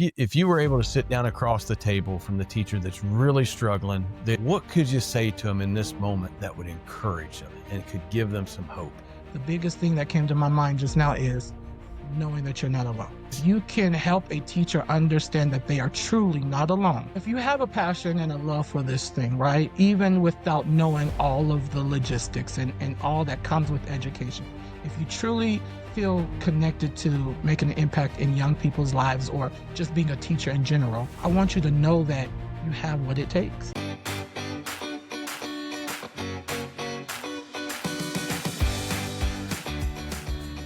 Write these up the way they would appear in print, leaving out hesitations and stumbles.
If you were able to sit down across the table from the teacher that's really struggling, what could you say to them in this moment that would encourage them and could give them some hope? The biggest thing that came to my mind just now is knowing that you're not alone. You can help a teacher understand that they are truly not alone. If you have a passion and a love for this thing, right, even without knowing all of the logistics and all that comes with education, if you truly feel connected to making an impact in young people's lives or just being a teacher in general, I want you to know that you have what it takes.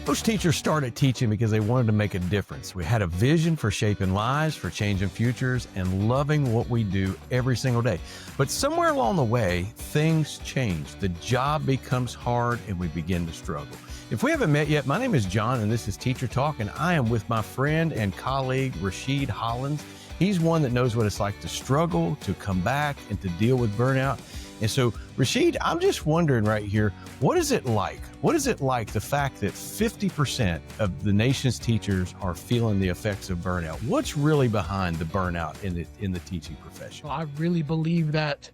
Most teachers started teaching because they wanted to make a difference. We had a vision for shaping lives, for changing futures, and loving what we do every single day. But somewhere along the way, things change. The job becomes hard and we begin to struggle. If we haven't met yet, my name is John and this is Teacher Talk, and I am with my friend and colleague, Rashid Hollins. He's one that knows what it's like to struggle, to come back, and to deal with burnout. And so, Rashid, I'm just wondering right here, what is it like? What is it like, the fact that 50% of the nation's teachers are feeling the effects of burnout? What's really behind the burnout in the teaching profession? Well, I really believe that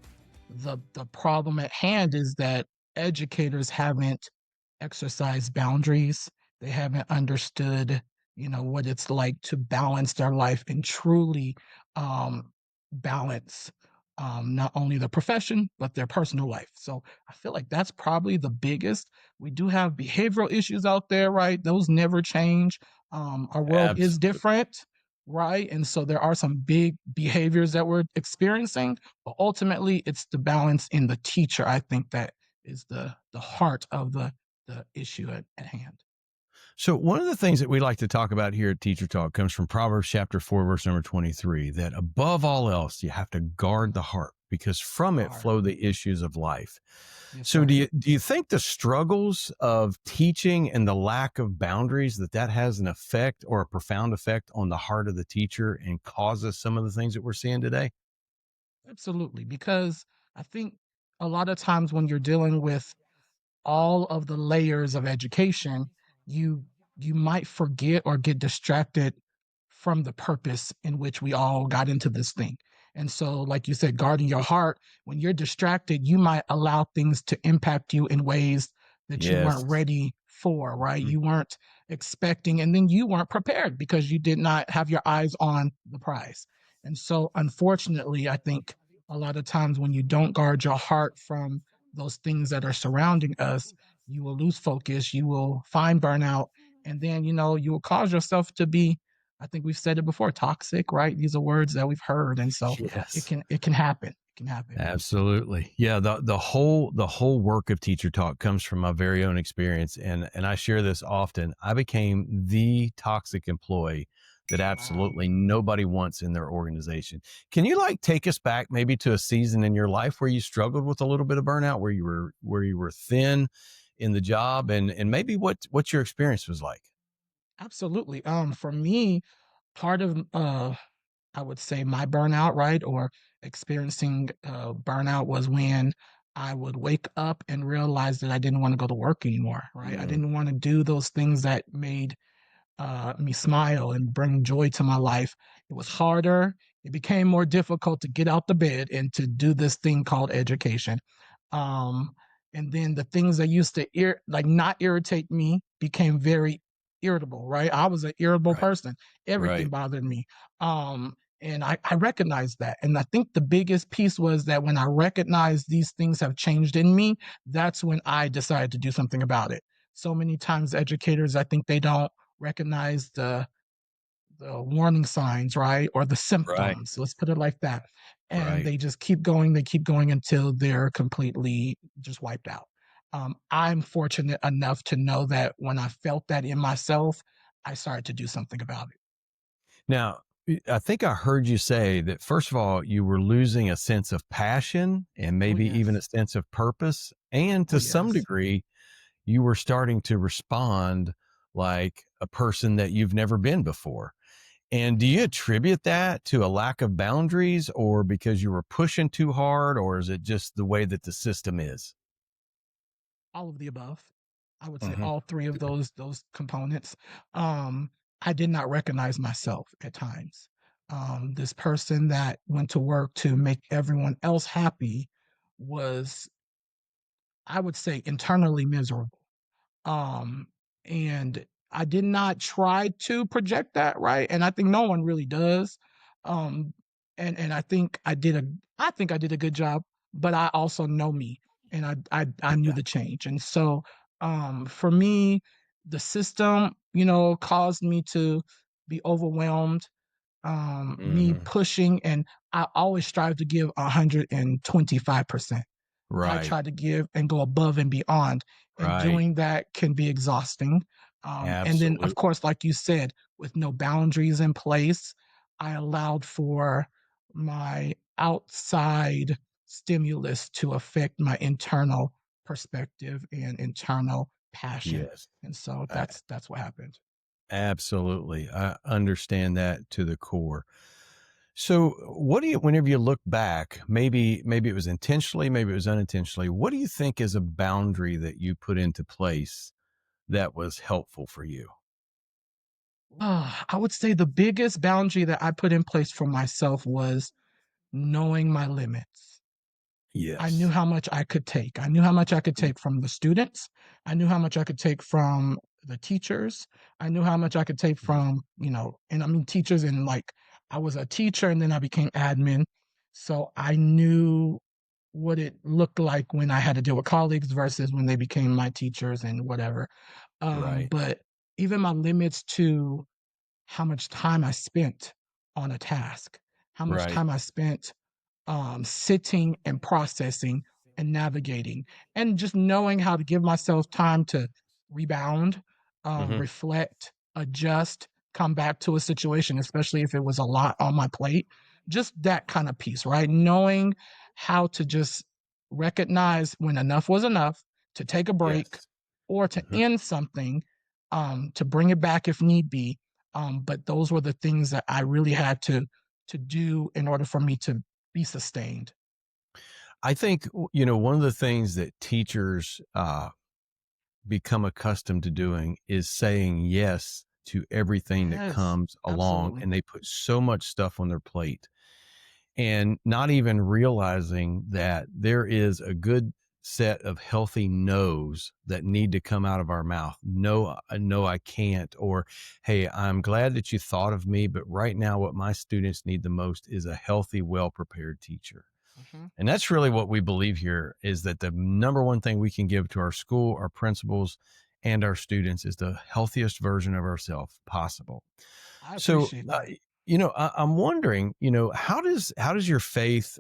the problem at hand is that educators haven't exercised boundaries. They haven't understood, what it's like to balance their life and truly balance not only the profession, but their personal life. So I feel like that's probably the biggest. We do have behavioral issues out there, right? Those never change. Our world is Absolutely. different, right? And so there are some big behaviors that we're experiencing, but ultimately it's the balance in the teacher. I think that is the heart of the issue at hand. So one of the things that we like to talk about here at Teacher Talk comes from Proverbs chapter 4, verse number 23, that above all else, you have to guard the heart because from it flow the issues of life. Yes, So sir. do you think the struggles of teaching and the lack of boundaries, that has an effect or a profound effect on the heart of the teacher and causes some of the things that we're seeing today? Absolutely. Because I think a lot of times when you're dealing with all of the layers of education, you you might forget or get distracted from the purpose in which we all got into this thing. And so, like you said, guarding your heart, when you're distracted, you might allow things to impact you in ways that you Yes. weren't ready for, right? Mhm. You weren't expecting, and then you weren't prepared because you did not have your eyes on the prize. And so, unfortunately, I think a lot of times when you don't guard your heart from those things that are surrounding us, you will lose focus, you will find burnout, and then, you will cause yourself to be, I think we've said it before, toxic, right? These are words that we've heard. And so it Yes. can it can happen. It can happen. Absolutely. Yeah, the whole work of Teacher Talk comes from my very own experience, and I share this often. I became the toxic employee that Wow. absolutely nobody wants in their organization. Can you take us back maybe to a season in your life where you struggled with a little bit of burnout, where you were thin in the job, and maybe what your experience was like? Absolutely. For me, part of I would say my burnout, right, or experiencing burnout was when I would wake up and realize that I didn't want to go to work anymore, right? I Mm, didn't want to do those things that made me smile and bring joy to my life. It was harder. It became more difficult to get out the bed and to do this thing called education. Um, and then the things that used to not irritate me became very irritable. Right, I was an irritable right, person. Everything right. bothered me. And I recognized that. And I think the biggest piece was that when I recognized these things have changed in me, that's when I decided to do something about it. So many times, educators, I think they don't recognize the warning signs, right? Or the Right, symptoms. Let's put it like that. And right. they just they keep going until they're completely just wiped out. I'm fortunate enough to know that when I felt that in myself, I started to do something about it. Now, I think I heard you say that, first of all, you were losing a sense of passion and Oh, maybe even a yes. sense of purpose. And Oh, to some yes. degree, you were starting to respond like a person that you've never been before. And do you Yeah. attribute that to a lack of boundaries or because you were pushing too hard, or is it just the way that the system is? All of the above. I would say Hmm. all three of those components. Um, I did not recognize myself at times. This person that went to work to make everyone else happy was, I would say, internally miserable. Um, and I did not try to project that, right? And I think no one really does. Um, and I think I did a good job, but I also know me, and I knew Yeah. the change. And so for me, the system, caused me to be overwhelmed, me Hmm. pushing, and I always strive to give 125%. I Right. try to give and go above and beyond, and Right. doing that can be exhausting. And then, of Absolutely. course, like you said, with no boundaries in place, I allowed for my outside stimulus to affect my internal perspective and internal passion. Yes. And so A- that's what happened. Absolutely. I understand that to the core. So, what do you, whenever you look back, maybe it was intentionally, maybe it was unintentionally, what do you think is a boundary that you put into place that was helpful for you? I would say the biggest boundary that I put in place for myself was knowing my limits. I knew Yes. how much I could take. I knew how much I could take from the students. I knew how much I could take from the teachers. I knew how much I could take Mhm. from, and I mean teachers, and like I was a teacher and then I became admin. So I knew what it looked like when I had to deal with colleagues versus when they became my teachers and whatever. Right. But even my limits to how much time I spent on a task, how much Right. time I spent sitting and processing and navigating, and just knowing how to give myself time to rebound, Hmm. reflect, adjust, come back to a situation, especially if it was a lot on my plate. Just that kind of piece, right? Knowing how to just recognize when enough was enough, to take a break Yes. or to Hmm. end something, to bring it back if need be. But those were the things that I really had to do in order for me to be sustained. I think, one of the things that teachers become accustomed to doing is saying yes to everything that Yes, comes along, absolutely. and they put so much stuff on their plate and not even realizing that there is a good set of healthy no's that need to come out of our mouth. No, no, I can't. Or, hey, I'm glad that you thought of me, but right now, what my students need the most is a healthy, well prepared teacher. Mhm. And that's really what we believe here is that the number one thing we can give to our school, our principals, and our students is the healthiest version of ourselves possible. I So, appreciate that. I'm wondering, how does your faith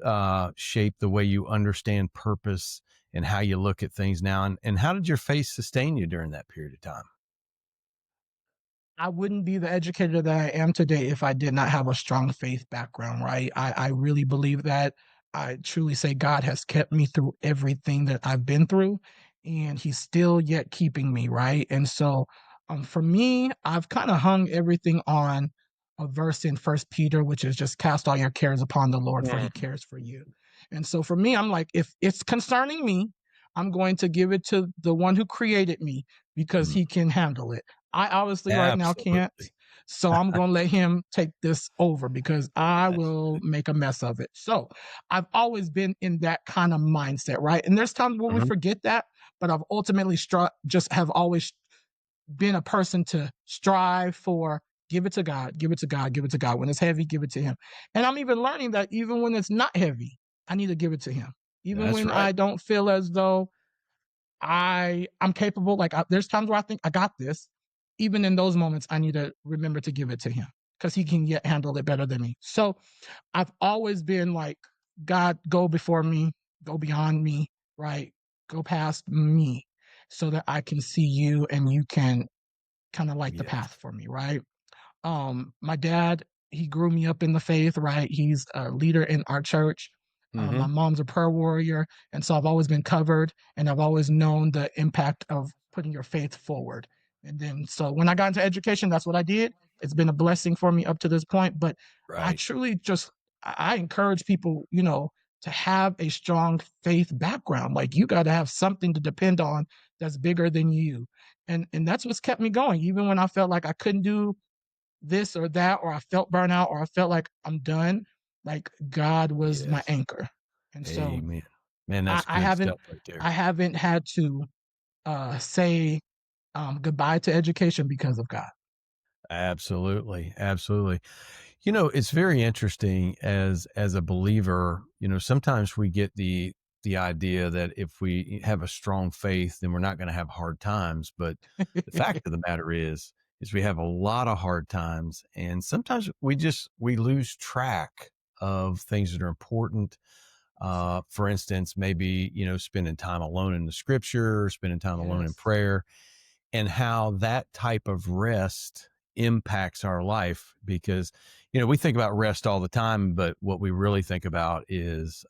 shape the way you understand purpose and how you look at things now, and how did your faith sustain you during that period of time? I wouldn't be the educator that I am today if I did not have a strong faith background, right? I really believe that. I truly say God has kept me through everything that I've been through, and He's still yet keeping me, right? And so, for me, I've kind of hung everything on a verse in First Peter, which is just cast all your cares upon the Lord, for He Mm. cares for you. And so, for me, I'm like, if it's concerning me, I'm going to give it to the one who created me because Mm. He can handle it. I obviously right now can't. Absolutely. So I'm going to let him take this over because I That's will good. make a mess of it. So I've always been in that kind of mindset, right? And there's times where we Mhm. forget that, but I've ultimately just have always been a person to strive for give it to God, give it to God, give it to God. When it's heavy, give it to Him. And I'm even learning that even when it's not heavy, I need to give it to Him. Even That's when right. I don't feel as though I'm capable. Like there's times where I think I got this. Even in those moments, I need to remember to give it to him because he can yet handle it better than me. So I've always been like, God, go before me, go beyond me, right? Go past me so that I can see you and you can kind of light the Yes. path for me, right? My dad, he grew me up in the faith, right? He's a leader in our church. My Hmm. mom's a prayer warrior, and so I've always been covered, and I've always known the impact of putting your faith forward. And then, so when I got into education, that's what I did. It's been a blessing for me up to this point, but I Right. truly just I encourage people, to have a strong faith background. Like you got to have something to depend on that's bigger than you, and that's what's kept me going, even when I felt like I couldn't do this or that, or I felt burnout, or I felt like I'm done, like God was my Yes. anchor. And so Amen. Man, I, that's I good haven't stuff right there. I haven't had to say goodbye to education because of God. Absolutely, absolutely. It's very interesting as a believer, sometimes we get the idea that if we have a strong faith, then we're not going to have hard times, but the fact of the matter is we have a lot of hard times, and sometimes we lose track of things that are important. For instance, maybe, spending time alone in the scripture, spending time alone in Yes. prayer, and how that type of rest impacts our life because we think about rest all the time, but what we really think about is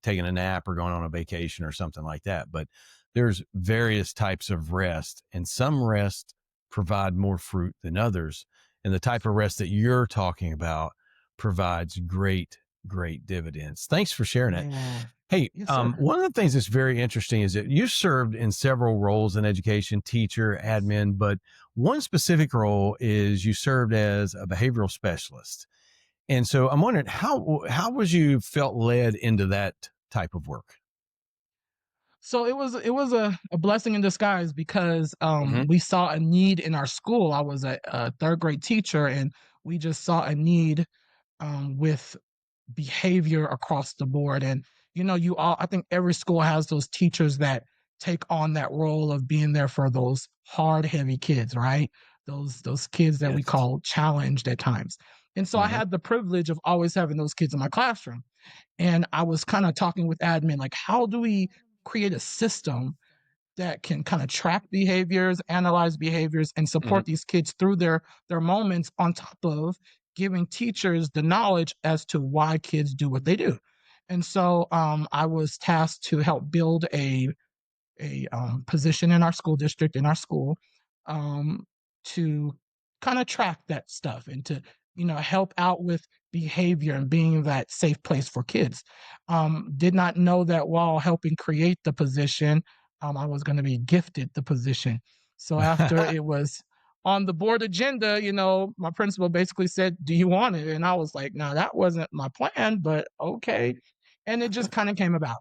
taking a nap or going on a vacation or something like that. But there's various types of rest, and some rest provide more fruit than others, and the type of rest that you're talking about provides great dividends. Thanks for sharing it. Man. Hey, Yes, sir. one of the things that's very interesting is that you served in several roles in education, teacher, Yes. admin, but one specific role is you served as a behavioral specialist. And so I'm wondering how was you felt led into that type of work? So it was a blessing in disguise because Hmm. we saw a need in our school. I was a third grade teacher, and we just saw a need with behavior across the board. And you all, I think every school has those teachers that take on that role of being there for those hard, heavy kids, right? Those kids that we Yes. call challenged at times. And so I Hmm. had the privilege of always having those kids in my classroom. And I was kind of talking with admin, like, how do we create a system that can kind of track behaviors, analyze behaviors, and Hmm. support these kids through their moments, on top of giving teachers the knowledge as to why kids do what they do. And so I was tasked to help build a position in our school district, in our school, um, to kind of track that stuff and to help out with behavior and being that safe place for kids. Did not know that while helping create the position, I was going to be gifted the position. So after it was on the board agenda, my principal basically said, "Do you want it?" And I was like, "No, that wasn't my plan, but okay." And it just kind of came about.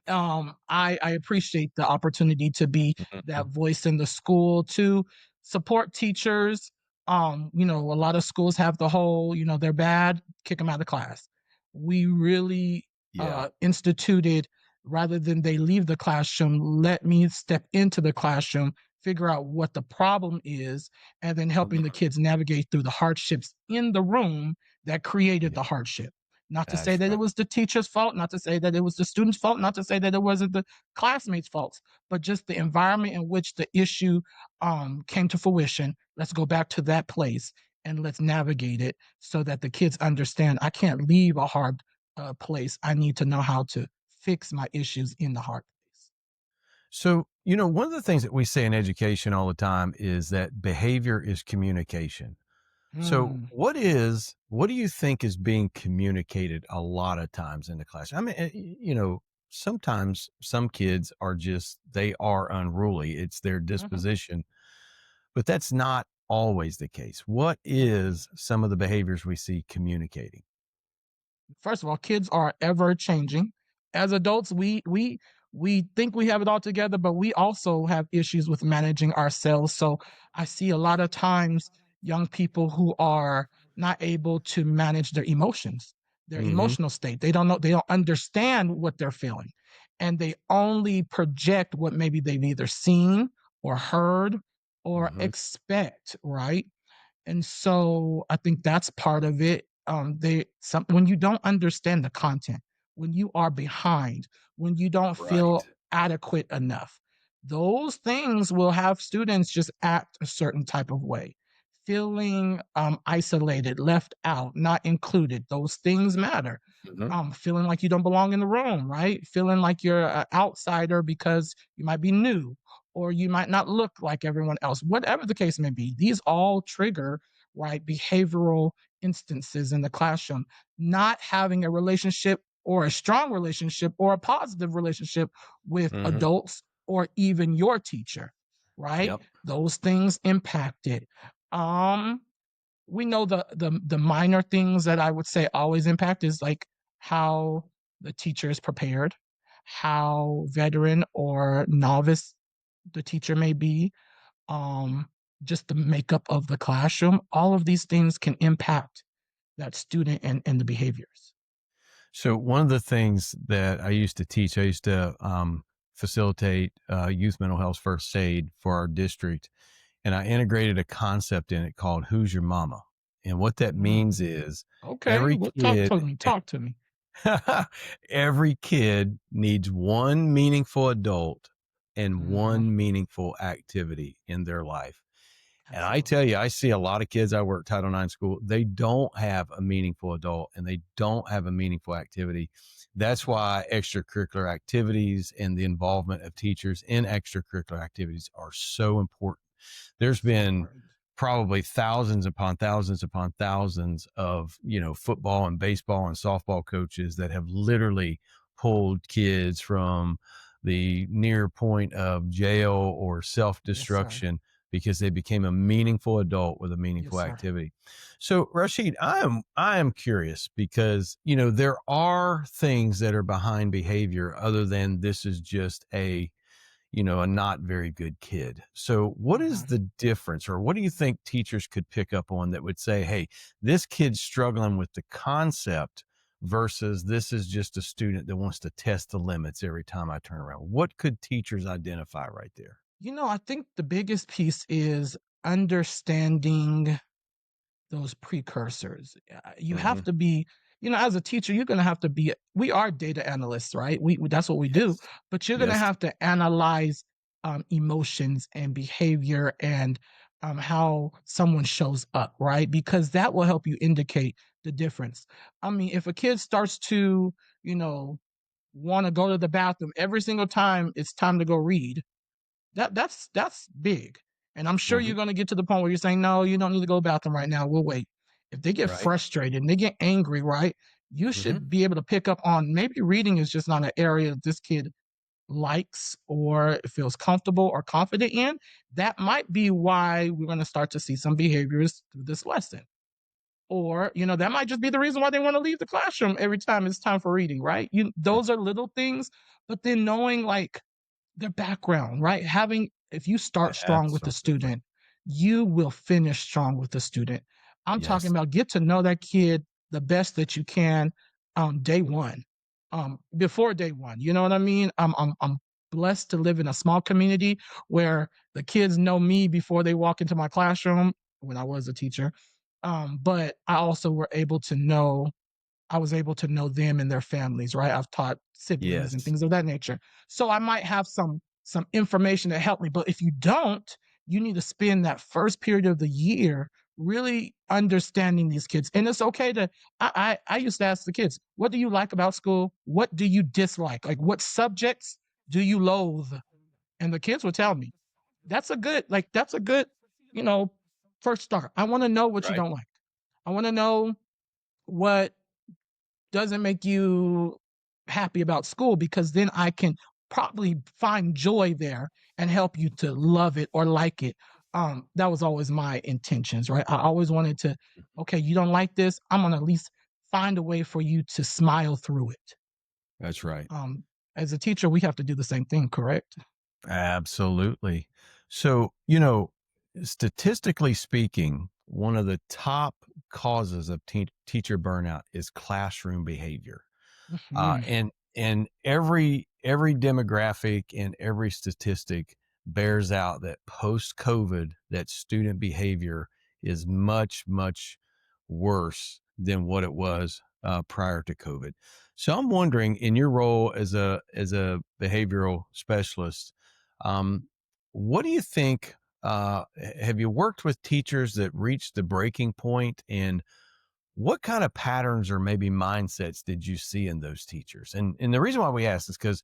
I appreciate the opportunity to be that voice in the school to support teachers. A lot of schools have the whole, they're bad, kick them out of class. We really Yeah. instituted, rather than they leave the classroom, let me step into the classroom, figure out what the problem is, and then helping the Mhm. kids navigate through the hardships in the room that created Yeah. the hardship. Not to say That's that it right. was the teacher's fault, not to say that it was the student's fault, not to say that it wasn't the classmates' fault, but just the environment in which the issue came to fruition. Let's go back to that place and let's navigate it so that the kids understand I can't leave a hard place. I need to know how to fix my issues in the hard place. So, one of the things that we say in education all the time is that behavior is communication. So, Hmm. what do you think is being communicated a lot of times in the class? I mean, sometimes some kids they are unruly. It's their Hmm. disposition, but that's not always the case. What is some of the behaviors we see communicating? First of all, kids are ever changing. As adults, we think we have it all together, but we also have issues with managing ourselves. So I see a lot of times young people who are not able to manage their emotions, their Hmm. emotional state. They don't know, they don't understand what they're feeling. And they only project what maybe they've either seen or heard or Hmm. expect, right? And so I think that's part of it. When you don't understand the content, when you are behind, when you don't Right. feel adequate enough, those things will have students just act a certain type of way. Feeling isolated, left out, not included. Those things matter. Hmm. Feeling like you don't belong in the room, right? Feeling like you're an outsider because you might be new or you might not look like everyone else. Whatever the case may be, these all trigger, right, behavioral instances in the classroom. Not having a relationship or a strong relationship or a positive relationship with Hmm. adults or even your teacher, right? Yep. Those things impact it. Um, we know the minor things that I would say always impact is like how the teacher is prepared, how veteran or novice the teacher may be, um, just the makeup of the classroom. All of these things can impact that student and the behaviors. So one of the things that I used to teach, I used to facilitate youth mental health first aid for our district, and I integrated a concept in it called "Who's Your Mama?" And what that Mm, means is okay, every well, talk kid, to me. Talk to me. every kid needs one meaningful adult and Hmm. one meaningful activity in their life. And I tell Absolutely. you, I see a lot of kids. I work Title IX school. They don't have a meaningful adult and they don't have a meaningful activity. That's Right. why extracurricular activities and the involvement of teachers in extracurricular activities are so important. There's So been important. probably thousands upon thousands of, football and baseball and softball coaches that have literally pulled kids from the near point of jail or Yes, sir. self-destruction because they became a meaningful adult with a Yes, meaningful sir. activity. So Rashid, I am curious because there are things that are behind behavior other than this is just a not very good kid. So, what is Hmm. the difference, or what do you think teachers could pick up on that would say, hey, this kid's struggling with the concept versus this is just a student that wants to test the limits every time I turn around? What could teachers identify right there? I think the biggest piece is understanding those precursors. You have Hmm. to be, as a teacher, you're going to have to be. We are data analysts, right? That's what we do. Yes. But you're going to Yes. have to analyze emotions and behavior and how someone shows up, right? Because that will help you indicate the difference. I mean, if a kid starts to, you know, want to go to the bathroom every single time it's time to go read, that's big. And I'm sure Hmm. you're gonna get to the point where you're saying, no, you don't need to go to the bathroom right now. We'll wait. If they get Right. frustrated and they get angry, right? You Hmm. should be able to pick up on maybe reading is just not an area that this kid likes or feels comfortable or confident in. That might be why we're going to start to see some behaviors through this lesson. Or, that might just be the reason why they want to leave the classroom every time it's time for reading, right? Those are little things, but then knowing like their background, right? If you start strong with the Absolutely. student, you will finish strong with the student. I'm talking Yes. about get to know that kid the best that you can day one, before day one. You know what I mean? I'm blessed to live in a small community where the kids know me before they walk into my classroom when I was a teacher. But I was able to know them and their families, right? I've taught siblings and Yes. things of that nature. So I might have some information to help me. But if you don't, you need to spend that first period of the year really understanding these kids. And it's okay to I used to ask the kids, what do you like about school? What do you dislike? Like what subjects do you loathe? And the kids would tell me. That's a good, you know, first start. I want to know what you Right. don't like. I want to know what doesn't make you happy about school because then I can probably find joy there and help you to love it or like it. That was always my intentions, right? I always wanted to, okay, you don't like this. I'm gonna at least find a way for you to smile through it. That's right. Um, as a teacher, we have to do the same thing, correct? Absolutely. So, statistically speaking, one of the top causes of teacher burnout is classroom behavior. Mhm. And every demographic and every statistic bears out that post COVID, that student behavior is much worse than what it was prior to COVID. So I'm wondering, in your role as a behavioral specialist, um, what do you think? Have you worked with teachers that reached the breaking point, and what kind of patterns or maybe mindsets did you see in those teachers? And the reason why we ask is because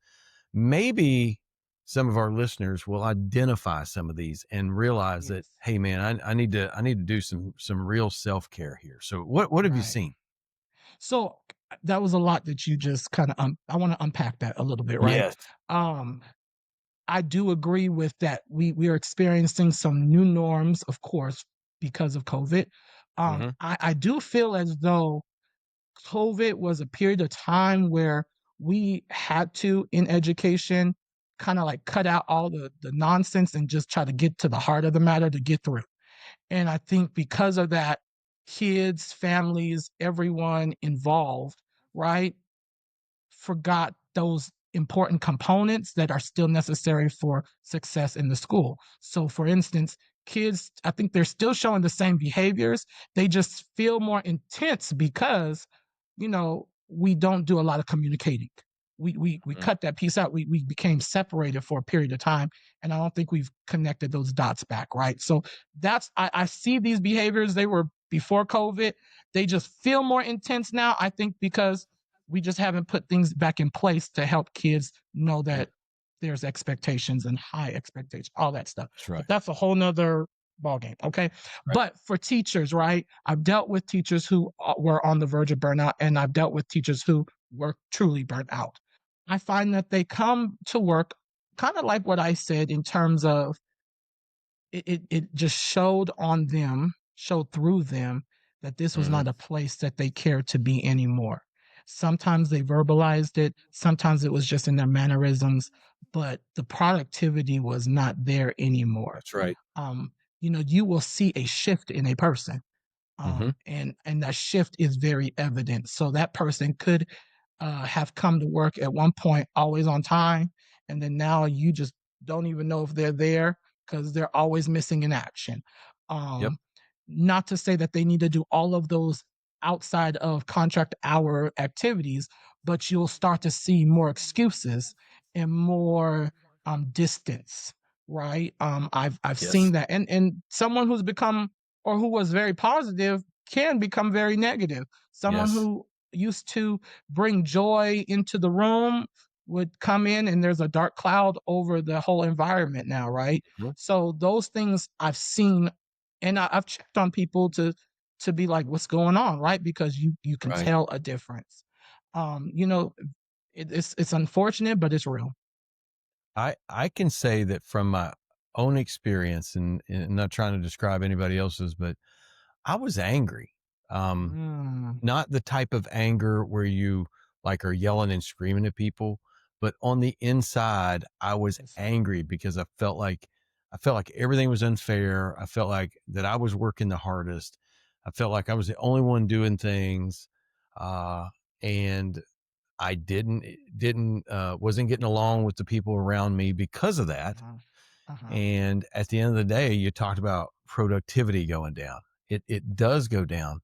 maybe some of our listeners will identify some of these and realize that, Yes. hey man, I need to do some real self-care here. So what have you Right. seen? So that was a lot that you just kind of I want to unpack that a little bit, right? Yes. Um, I do agree with that. We are experiencing some new norms, of course, because of COVID. Hmm. I do feel as though COVID was a period of time where we had to, in education, kind of like cut out all the nonsense and just try to get to the heart of the matter to get through. And I think because of that, kids, families, everyone involved, right, forgot those important components that are still necessary for success in the school. So, for instance, kids, I think they're still showing the same behaviors. They just feel more intense because, we don't do a lot of communicating. We cut that piece out. We became separated for a period of time, and I don't think we've connected those dots back, right? So I see these behaviors. They were before COVID. They just feel more intense now. I think because we just haven't put things back in place to help kids know that there's expectations and high expectations, all that stuff. That's right. But that's a whole nother ballgame. Okay. Right. But for teachers, right? I've dealt with teachers who were on the verge of burnout, and I've dealt with teachers who were truly burnt out. I find that they come to work kind of like what I said in terms of it just showed through them that this was Hmm. not a place that they cared to be anymore. Sometimes they verbalized it, sometimes it was just in their mannerisms, but the productivity was not there anymore. That's right. Um, you will see a shift in a person, Hmm. and that shift is very evident. So that person could have come to work at one point always on time, and then now you just don't even know if they're there because they're always missing in action. Yep. Um, Not to say that they need to do all of those outside of contract hour activities, but you'll start to see more excuses and more distance, right? I've seen Yes. that, and someone who's become or who was very positive can become very negative. Someone Yes. who used to bring joy into the room would come in and there's a dark cloud over the whole environment now, right? Mhm. So those things I've seen, and I've checked on people to be like, what's going on, right? Because you can Right. tell a difference. You know, it's unfortunate, but it's real. I can say that from my own experience, and not trying to describe anybody else's, but I was angry. Um, Mm, Not the type of anger where you like are yelling and screaming at people, but on the inside, I was inside. angry because I felt like everything was unfair. I felt like that I was working the hardest. I felt like I was the only one doing things. And I didn't wasn't getting along with the people around me because of that. Uh-huh. Uh-huh. And at the end of the day, you talked about productivity going down. It does go down.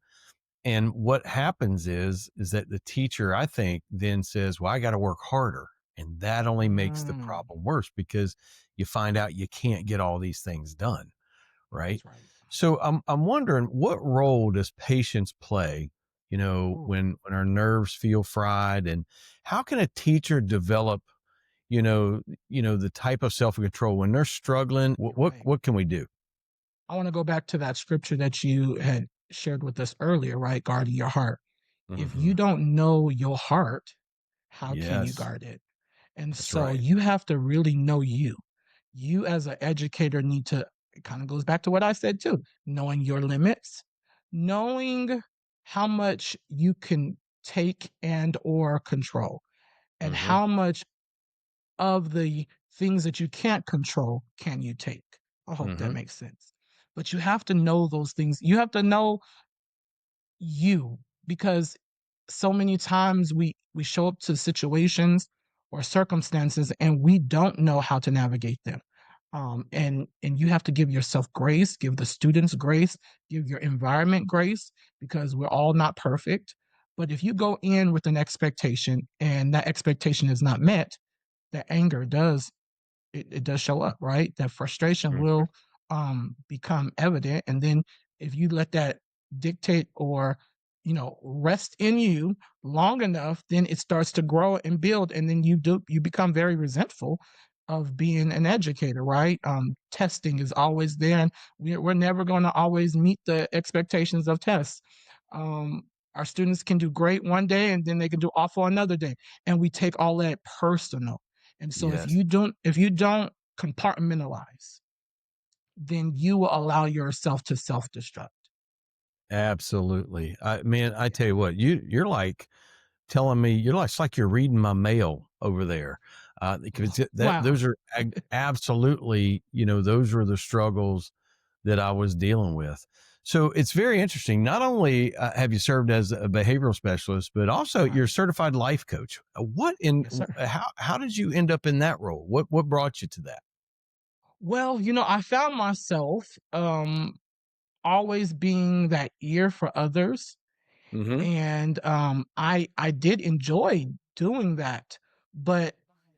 And what happens is that the teacher, I think, then says, "Well, I got to work harder." And that only makes the Mm, problem worse because you find out you can't get all these things done, right? that's right. So I'm wondering, what role does patience play, Ooh, when our nerves feel fried, and how can a teacher develop, you know, the type of self-control when they're struggling? What you're what right. what can we do? I want to go back to that scripture that you had shared with us earlier, right? Guarding your heart. If you Hmm. don't know your heart, how can you Yes, guard it? And that's so right. you have to really know you. You as an educator need to, it kind of goes back to what I said too, knowing your limits, knowing how much you can take and or control, and Hmm. how much of the things that you can't control can you take. I hope that Hmm. makes sense. But you have to know those things. You have to know you, because so many times we show up to situations or circumstances and we don't know how to navigate them. And you have to give yourself grace, give the students grace, give your environment grace, because we're all not perfect. But if you go in with an expectation and that expectation is not met, the anger it does show up, right? That frustration Hmm. will become evident. And then if you let that dictate or, rest in you long enough, then it starts to grow and build. And then you become very resentful of being an educator, right? Testing is always there, and we're never going to always meet the expectations of tests. Um, our students can do great one day and then they can do awful another day. And we take all that personal, and so Yes. if you don't compartmentalize then you will allow yourself to self-destruct. Absolutely. Man, I Yeah. tell you what, you're like telling me you're like, it's like you're reading my mail over there. Because that Wow. those are absolutely, those were the struggles that I was dealing with. So it's very interesting. Not only have you served as a behavioral specialist, but also Right. you're a certified life coach. Yes, sir. How did you end up in that role? What brought you to that? Well, I found myself always being that ear for others. Hmm. And I did enjoy doing that. But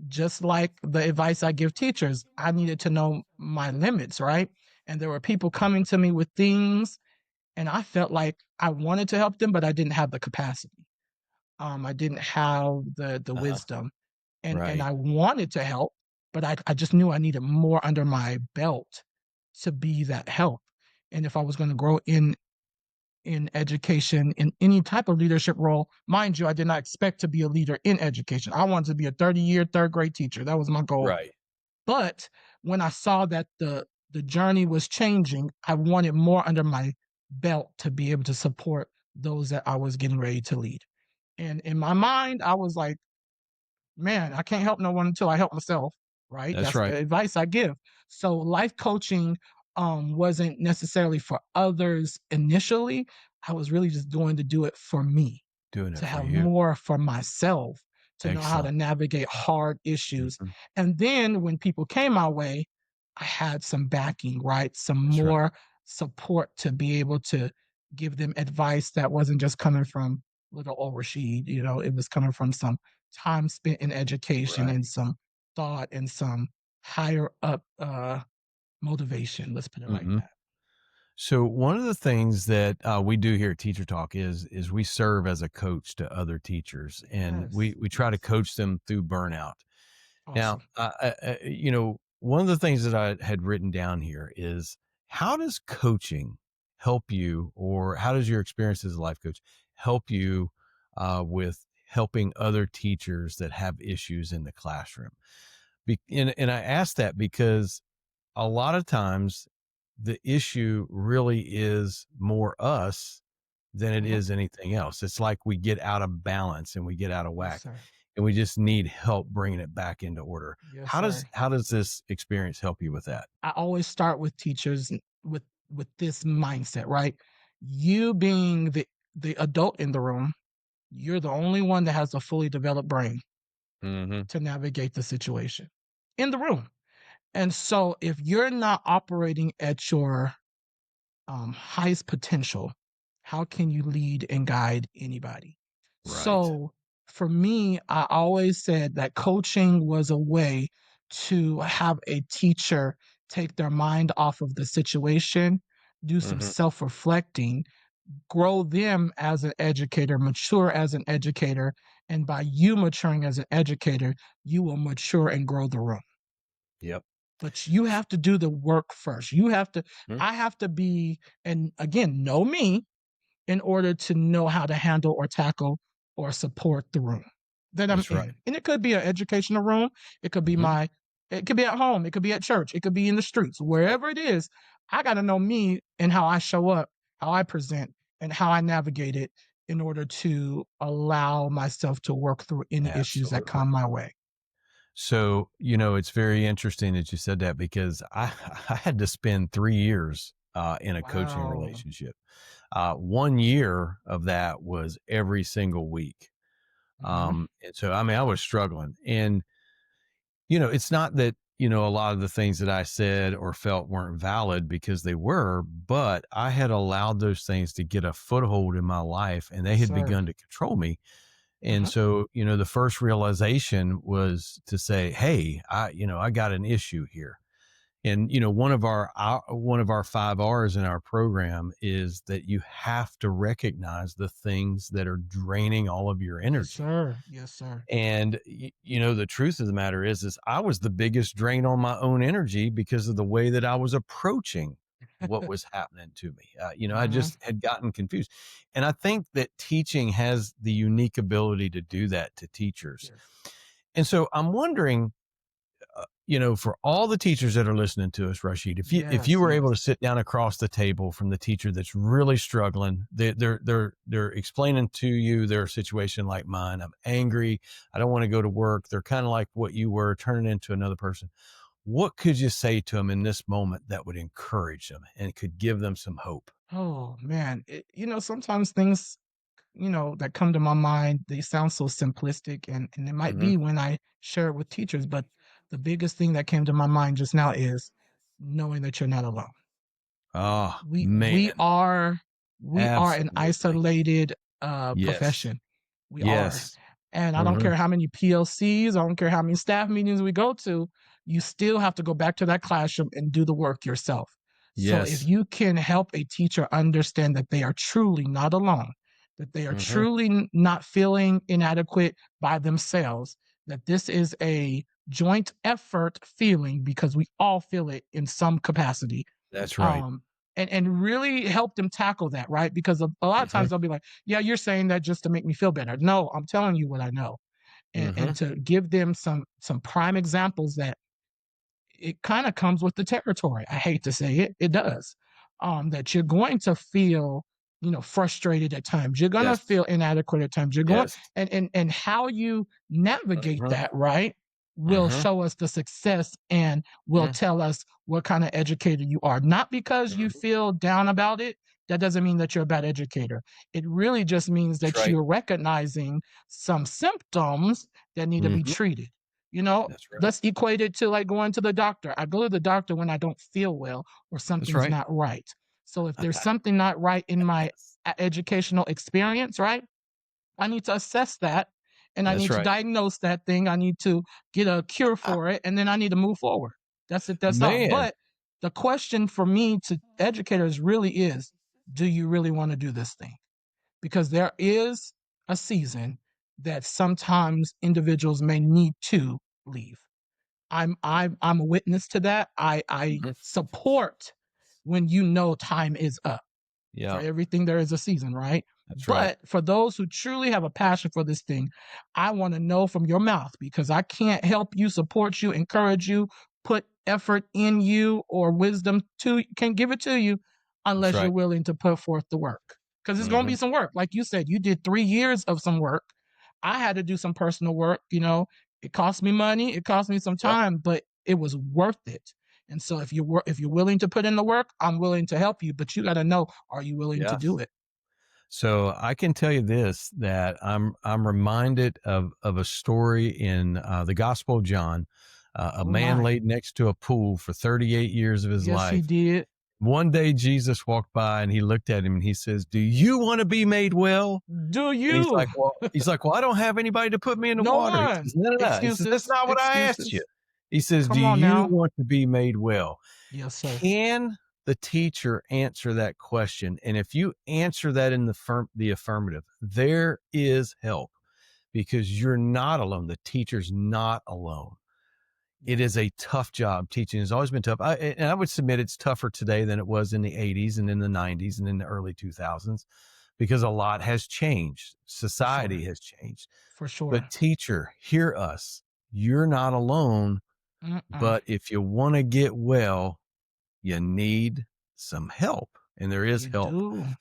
just like the advice I give teachers, I needed to know my limits, right? And there were people coming to me with things, and I felt like I wanted to help them, but I didn't have the capacity. I didn't have the Uh-huh. wisdom, and Right. I wanted to help, but I just knew I needed more under my belt to be that help. And if I was going to grow in education in any type of leadership role, mind you, I did not expect to be a leader in education. I wanted to be a 30-year third grade teacher. That was my goal. Right. But when I saw that the journey was changing, I wanted more under my belt to be able to support those that I was getting ready to lead. And in my mind, I was like, man, I can't help no one until I help myself, right? That's That's the right. advice I give. So life coaching wasn't necessarily for others initially. I was really just going to do it for me, Doing it to for have you. more for myself, to know how to Excellent. navigate hard issues. Mhm. And then when people came my way, I had some backing, right? Some That's right. more support to be able to give them advice that wasn't just coming from little old Rashid, it was coming from some time spent in education Right. and some thought and some higher up motivation. Let's put it like Mhm. that. So one of the things that we do here at Teacher Talk is we serve as a coach to other teachers, and we Yes. we try to Yes. coach them through burnout. Now, Awesome. one of the things that I had written down here is, how does coaching help you, or how does your experience as a life coach help you with helping other teachers that have issues in the classroom? And I ask that because a lot of times the issue really is more us than it Mhm. is anything else. It's like we get out of balance and we get out of Yes, whack, sir. and we just need help bringing it back into order. Yes, How does this experience help you with that? I always start with teachers with this mindset, right? You being the adult in the room, you're the only one that has a fully developed brain Hmm. to navigate the situation in the room. And so if you're not operating at your highest potential, how can you lead and guide anybody? Right. So for me, I always said that coaching was a way to have a teacher take their mind off of the situation, do some Hmm. self reflecting, grow them as an educator, mature as an educator. And by you maturing as an educator, you will mature and grow the room. Yep. But you have to do the work first. Mhm. I have to be, and again, know me in order to know how to handle or tackle or support the room that I'm That's right. in. And it could be an educational room. It could be Hmm. it could be at home. It could be at church. It could be in the streets, Right. wherever it is. I got to know me and how I show up, how I present, and how I navigate it in order to allow myself to work through any issues that Absolutely. come my way. So, it's very interesting that you said that, because I I had to spend 3 years in a coaching Wow. relationship. 1 year of that was every single week. Hmm. And so, I mean, I was struggling. And, it's not that, a lot of the things that I said or felt weren't valid, because they were, but I had allowed those things to get a foothold in my life, and they Yes, had sir. begun to control me. And Hmm. so, the first realization was to say, hey, I got an issue here. And one of our 5 R's in our program is that you have to recognize the things that are draining all of your Yes, energy. sir. Yes, sir. And the truth of the matter is I was the biggest drain on my own energy because of the way that I was approaching what was happening to me. I Hmm. just had gotten confused. And I think that teaching has the unique ability to do that to teachers. Yes. And so I'm wondering, for all the teachers that are listening to us, Rashid, if you Yes, were able yes. to sit down across the table from the teacher that's really struggling, they're explaining to you their situation like mine. I'm angry. I don't want to go to work. They're kind of like what you were, turning into another person. What could you say to them in this moment that would encourage them and could give them some hope? Oh man, sometimes things that come to my mind, they sound so simplistic, and it might Hmm. be when I share it with teachers, but the biggest thing that came to my mind just now is knowing that you're not alone. Oh We man, we are we are an absolutely. isolated Yes. profession. We are. Yes. And I don't Hmm. care how many PLCs, I don't care how many staff meetings we go to, you still have to go back to that classroom and do the work yourself. So if Yes. you can help a teacher understand that they are truly not alone, that they are Hmm. truly not feeling inadequate by themselves, that this is a joint effort feeling because we all feel it in some capacity. That's right. um and really help them tackle that, right? Because a lot of Hmm. times they'll be like, yeah, you're saying that just to make me feel better. No, I'm telling you what I know. And Hmm. to give them some prime examples that it kind of comes with the territory. I hate to say it, it does. That you're going to feel, frustrated at times. You're going to Yes. feel inadequate at times. You're going, Yes. and how you navigate Hmm. that, right, will Hmm. show us the success and will Hmm. tell us what kind of educator you are. Not because you Hmm. feel down about it. That doesn't mean that you're a bad educator. It really just means That's that right. you're recognizing some symptoms that need to be Hmm. treated. You know, That's right. let's equate it to like going to the doctor. I go to the doctor when I don't feel well or That's something's right. not right. So if there's something not right in my Yes. educational experience, right? I need to assess that and I That's need to right. diagnose that thing. I need to get a cure for it and then I need to move forward. That's it. That's all. Man. But the question for me to educators really is, do you really want to do this thing? Because there is a season that sometimes individuals may need to leave. I'm a witness to that. I Mhm. support when you know time is up. For Yeah, everything there is a season, right? that's right. But for those who truly have a passion for this thing, I want to know from your mouth because I can't help you, support you, encourage you, put effort in you or wisdom to can give it to you That's unless you're right. willing to put forth the work. Because it's going to be Mhm. some work. Like you said, you did 3 years of some work. I had to do some personal work. It cost me money, it cost me some Yep. time, but it was worth it. And so if you're willing to put in the work, I'm willing to help you, but you got to know, are you willing to do Yes. it? So I can tell you this, that I'm reminded of a story in the Gospel of John. A Oh man my. laid next to a pool for 38 years of his Yes, he life. did. One day Jesus walked by and he looked at him and he says, "Do you want to be made well?" Do And he's you? like, "Well, I don't have anybody to put me in the No water." He says, one. "No, no, no." He says, "That's Excuses. not what I asked you." Excuses. He says, "Do Come on you now. want to be made well?" Yes, sir. Can the teacher answer that question? And if you answer that in the affirmative, there is help because you're not alone. The teacher's not alone. It Yes. is a tough job. Teaching has always been tough. And I would submit it's tougher today than it was in the 80s and in the 90s and in the early 2000s because a lot has changed. For sure. Society has changed. For But sure. teacher, hear us. You're not alone. Mm-mm. But if you want to get well, you need some help, and there is You help. do.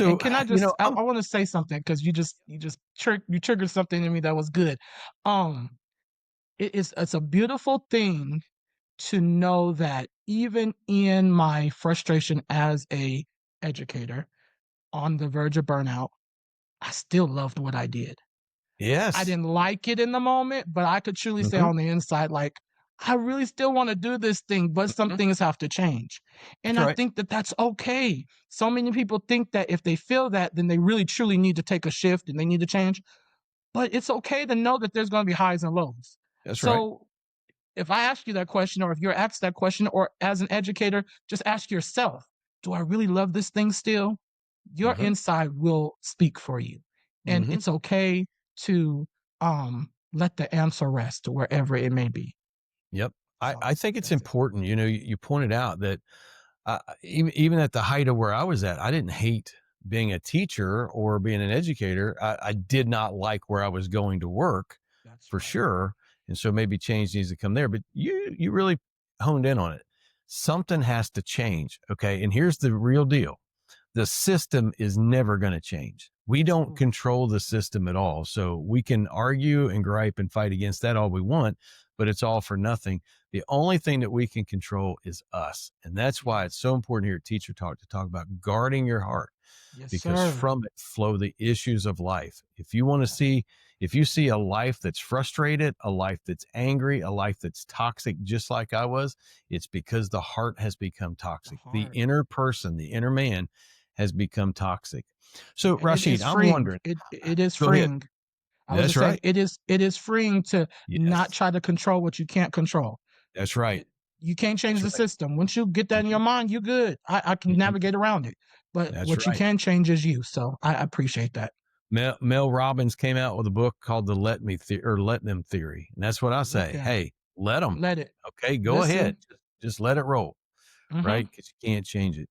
And So, can I just I, I'm I want to say something because you triggered something in me that was good. Um it's a beautiful thing to know that even in my frustration as a educator on the verge of burnout, I still loved what I did. I yes. didn't like it in the moment, but I could truly say Mhm, on the inside, like, I really still want to do this thing, but some mhm. things have to change. That's And I right. think that that's okay. So many people think that if they feel that, then they really truly need to take a shift and they need to change. But it's okay to know that there's going to be highs and lows. That's right. So if I ask you that question, or if you're asked that question, or as an educator, just ask yourself, do I really love this thing still? Your Mhm, inside will speak for you. And mhm. it's okay to let the answer rest wherever it may be. Yep. So I think it's that's it. important, you pointed out that, even at the height of where I was at, I didn't hate being a teacher or being an educator. I did not like where I was going to work That's for right. sure. And so maybe change needs to come there, but you really honed in on it. Something has to change. Okay. And here's the real deal. The system is never going to change. We don't Mm. control the system at all. So we can argue and gripe and fight against that all we want, but it's all for nothing. The only thing that we can control is us. And that's why it's Yes. so important here at Teacher Talk to talk about guarding your heart, Yes, because sir. from it flow the issues of life. If you want to Yes. see, if you see a life that's frustrated, a life that's angry, a life that's toxic, just like I was, it's because the heart has become The toxic. The heart. inner person, the inner man has become toxic. So And it Rashid, is I'm freeing. wondering, It is go ahead. freeing. I was That's just saying right. it is freeing to not Yes, try to control what you can't control. that's right. It, you can't change That's the right. system. Once you get that in your Mhm, mind, you're good. I can mhm. navigate around it. But That's what you right. can change is you. So I appreciate that. Mel Robbins came out with a book called the Let Them Theory. And that's what I Let say. them. Hey, let them. Let it. Okay, go ahead. Listen. Just let it roll. Mm-hmm. Right? Because you can't change it.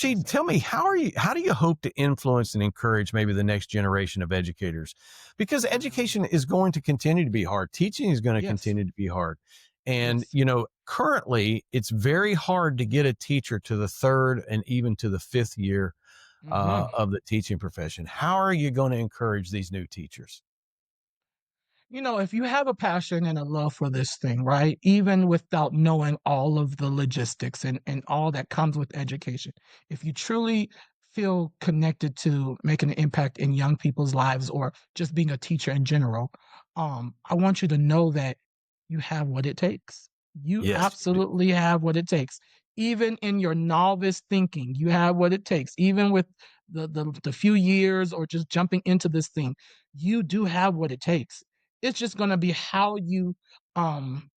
Yes, Rashid, sir. tell me, how do you hope to influence and encourage maybe the next generation of educators? Because Um, education is going to continue to be hard. Teaching is going to yes. continue to be hard. And, Yes. currently it's very hard to get a teacher to the third and even to the fifth year Mm-hmm. of the teaching profession. How are you going to encourage these new teachers? If you have a passion and a love for this thing, right? Even without knowing all of the logistics and all that comes with education, if you truly feel connected to making an impact in young people's lives or just being a teacher in general, I want you to know that you have what it takes. You Yes, you do. absolutely have what it takes. Even in your novice thinking, you have what it takes. Even with the few years or just jumping into this thing, you do have what it takes. It's just gonna be how you, um,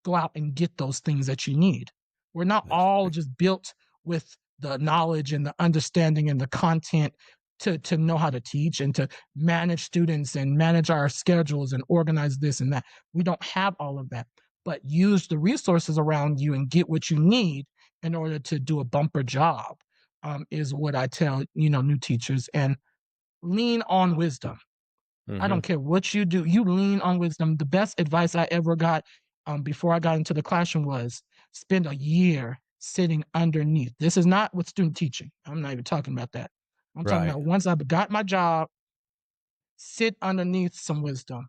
go out and get those things that you need. We're not That's all right. just built with the knowledge and the understanding and the content to know how to teach and to manage students and manage our schedules and organize this and that. We don't have all of that, but use the resources around you and get what you need in order to do a bumper job, is what I tell, new teachers, and lean on wisdom. I Hmm. don't care what you do, you lean on wisdom. The best advice I ever got, before I got into the classroom was spend a year sitting underneath. This is not with student teaching. I'm not even talking about that. I'm talking Right. about once I got my job, sit underneath some wisdom.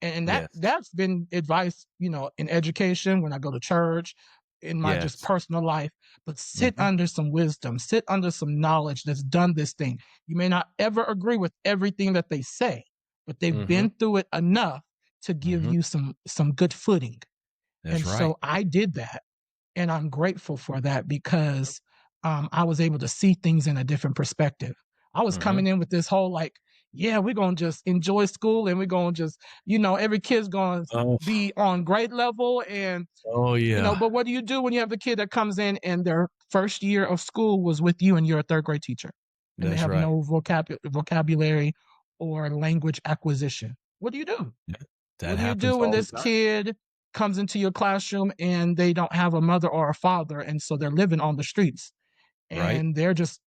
And that Yes. that's been advice, in education, when I go to church, in my just Yes. personal life. But sit Hmm. under some wisdom, sit under some knowledge that's done this thing. You may not ever agree with everything that they say, but they've Hmm. been through it enough to give Hmm. you some good footing. That's And right. so I did that. And I'm grateful for that because, I was able to see things in a different perspective. I was Hmm. coming in with this whole like, yeah, we're gonna just enjoy school and we're gonna just, every kid's gonna Oh, be on grade level. And oh yeah. but what do you do when you have the kid that comes in and their first year of school was with you and you're a third grade teacher and they That's have right. no vocabulary or language acquisition? What do you do? Yeah. That What do you happens do when all the this time. kid comes into your classroom and they don't have a mother or a father, and so they're living on the streets Right. and they're just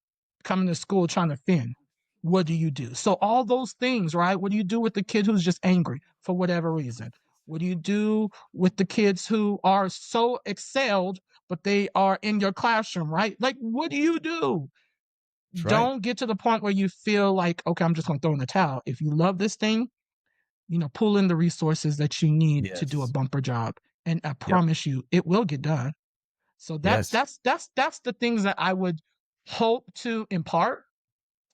coming to school trying to fend? What do you do? So all those things, right? What do you do with the kid who's just angry for whatever reason? What do you do with the kids who are so excelled, but they are in your classroom, right? Like, what do you do? That's right. Don't get to the point where you feel like, okay, I'm just going to throw in the towel. If you love this thing, pull in the resources that you need to do a Yes. bumper job, and I Yep. promise you, it will get done. So Yes. that's the things that I would hope to impart,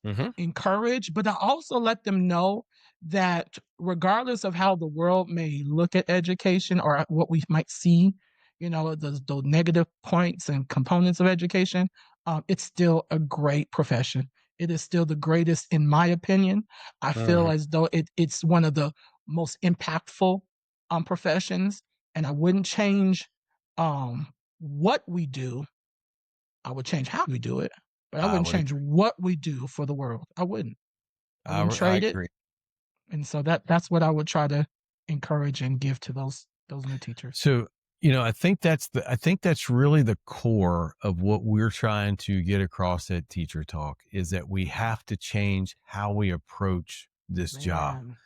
Hmm. encourage, but I also let them know that regardless of how the world may look at education or what we might see, the negative points and components of education, it's still a great profession. It is still the greatest, in my opinion. I feel Uh-huh. as though it's one of the most impactful, professions, and I wouldn't change, what we do. I would change how we do it, but I I wouldn't would change agree. what we do for the world. I wouldn't. I wouldn't I trade it. agree. And so that's what I would try to encourage and give to those new teachers. So, I think that's really the core of what we're trying to get across at Teacher Talk is that we have to change how we approach this job. Man.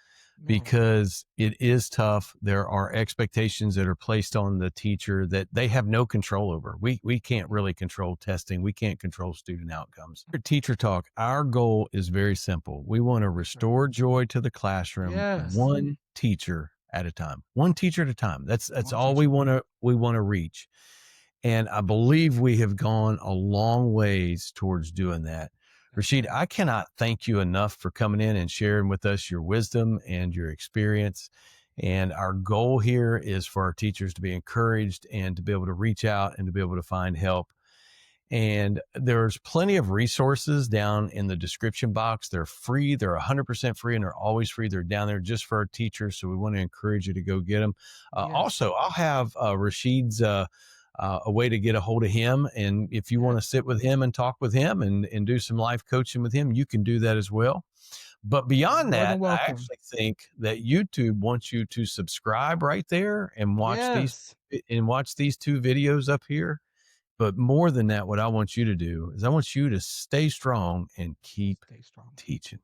No. because it is tough. There are expectations that are placed on the teacher that they have no control over. We can't Mhm. really control testing. We can't control student outcomes. For Teacher Talk, our goal is very simple. We want to Right. restore joy to the classroom Yes. one teacher at a time. One teacher at a time. That's One all teacher. we want to reach. And I believe we have gone a long ways towards doing that. That's Rashid, right. I cannot thank you enough for coming in and sharing with us your wisdom and your experience. And our goal here is for our teachers to be encouraged and to be able to reach out and to be able to find help. And there's plenty of resources down in the description box. They're free. They're 100% free and they're always free. They're down there just for our teachers. So we want to encourage you to go get them. Yes. Also, I'll have Rashid's a way to get a hold of him. And if you want to Yes. sit with him and talk with him and do some life coaching with him, you can do that as well. But You're beyond more than that, I welcome. actually think that YouTube wants you to subscribe right there Yes. and watch these two videos up here. But more than that, what I want you to do is I want you to stay strong and keep Stay strong. teaching.